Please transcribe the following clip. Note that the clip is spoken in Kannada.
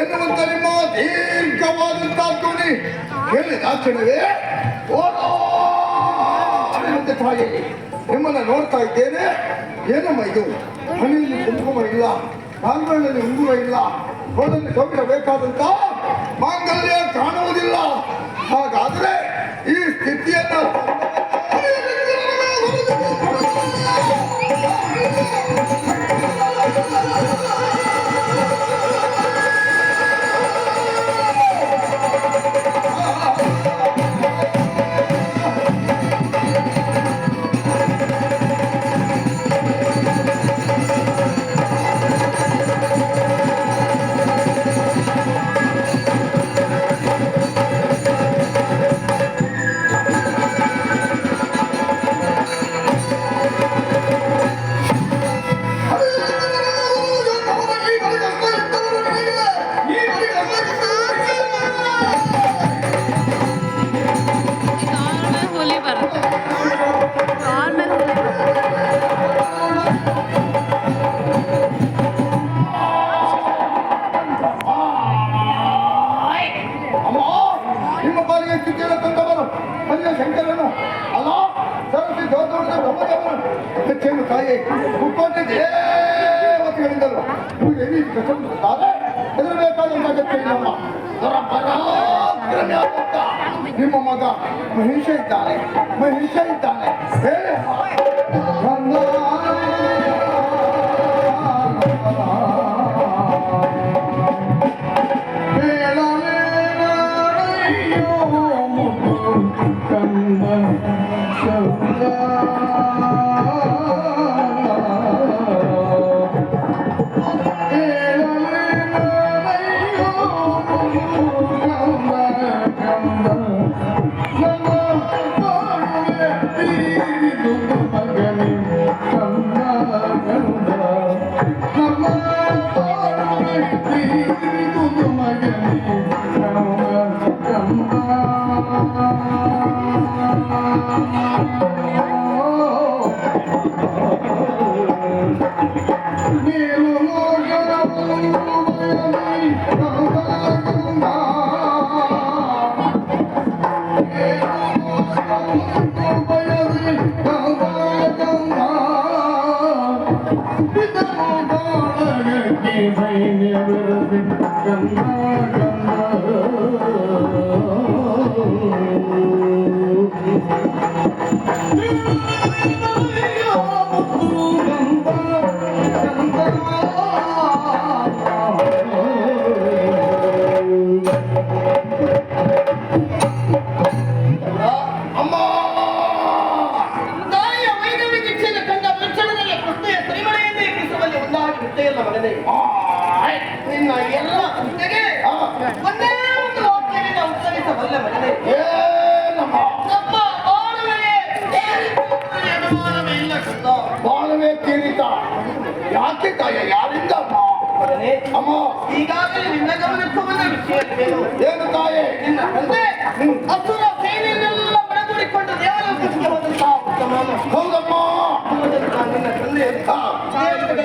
ಎನ್ನುವಂತ ನಿಮ್ಮ ದೀರ್ಘವಾದಂತಹ ಧ್ವನಿ ಕೇಳಿದ ಕ್ಷಣವೇ ತಾಯಿ ನಿಮ್ಮನ್ನ ನೋಡ್ತಾ ಇದ್ದೇನೆ. ಏನಮ್ಮ ಇದು? ಹಣೆಯಲ್ಲಿ ಕುಂಕುಮ ಇಲ್ಲ, ಕಾಲ್ಗಳಲ್ಲಿ ಉಂಗುರ ಇಲ್ಲ, ಹೋದಲ್ಲಿ ಸೌಕರ್ಯಬೇಕಾದಂತ ಮಾಂಗಲ್ಯ ಕಾಣುವುದಿಲ್ಲ. ಹಾಗಾದ್ರೆ ಈ ಸ್ಥಿತಿಯನ್ನ ಶಂಕರನು ಅಲ್ಲ ಸರಸ್ವತಿ ದೊಡ್ಡ ಹೆಚ್ಚೇನು ತಾಯಿ ಮುಕ್ಕೋಟೆ ದೇವತೆಗಳಿಂದಲೂ ಹೆದರಬೇಕಾದಂತ ಅಗತ್ಯ ಇಲ್ಲಮ್ಮ. ನಿಮ್ಮ ಮಗ ಮಹಿಷ ಇದ್ದಾನೆ, ಮಹಿಷ ಇದ್ದಾನೆ. ನಿನ್ನ ಎಲ್ಲ ಕೃತ್ಯಗೆ ಒಂದೇ ಒಂದು ವಾಕ್ಯದಿಂದ ಉತ್ತರಿಸಬಲ್ಲ ಮಗನೇ. ನಮ್ಮ ಬಾಳವೇ ತೀರಿತ. ಯಾಕೆ ತಾಯ? ಯಾರಿಂದ ಅಮ್ಮ? ಈಗಾಗಲೇ ನಿನ್ನ ಗಮನಕ್ಕೆ ಬಂದ ವಿಷಯ ಏನು ತಾಯೇ? ನಿನ್ನ ತಂದೆ ಅಸುರ ಸೇನೆಯನ್ನೆಲ್ಲ ಒಳಗೂಡಿಕೊಂಡು ದೇವಲೋಕಕ್ಕೆ ಬಂದಂತಹ ಉತ್ತಮ. ಹೌದಮ್ಮ. ನಿನ್ನ ತಂದೆ